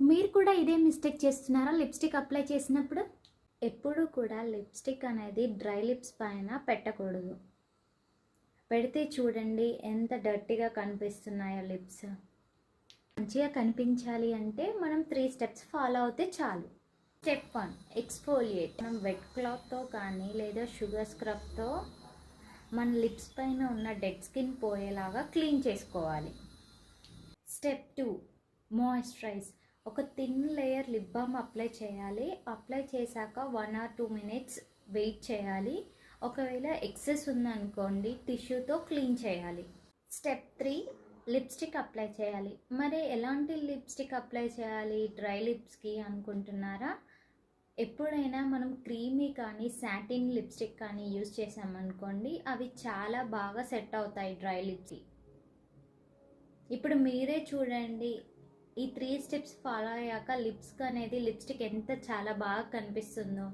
మీరు కూడా ఇదే మిస్టేక్ చేస్తున్నారా లిప్స్టిక్ అప్లై చేసినప్పుడు? ఎప్పుడు కూడా లిప్స్టిక్ అనేది డ్రై లిప్స్ పైన పెట్టకూడదు. పెడితే చూడండి ఎంత డర్టీగా కనిపిస్తున్నాయో లిప్స్. మంచిగా కనిపించాలి అంటే మనం 3 స్టెప్స్ ఫాలో అవుతే చాలు. Step 1 exfoliate. మనం వెట్ క్లాత్తో కానీ లేదా షుగర్ స్క్రబ్తో మన లిప్స్ పైన ఉన్న డెడ్ స్కిన్ పోయేలాగా క్లీన్ చేసుకోవాలి. Step 2 moisturise. ఒక thin layer lip balm apply చేయాలి. అప్లై చేశాక 1 or 2 minutes వెయిట్ చేయాలి. ఒకవేళ ఎక్సెస్ ఉందనుకోండి టిష్యూతో క్లీన్ చేయాలి. స్టెప్ 3 లిప్స్టిక్ అప్లై చేయాలి. మరి ఎలాంటి లిప్స్టిక్ అప్లై చేయాలి డ్రై లిప్స్కి అనుకుంటున్నారా? ఎప్పుడైనా మనం క్రీమీ కానీ సాటిన్ లిప్స్టిక్ కానీ యూజ్ చేసామనుకోండి అవి చాలా బాగా సెట్ అవుతాయి డ్రై లిప్స్కి. ఇప్పుడు మీరే చూడండి, ఈ 3 స్టెప్స్ ఫాలో అయ్యాక లిప్స్కి అనేది లిప్స్టిక్ ఎంత చాలా బాగా కనిపిస్తుందో.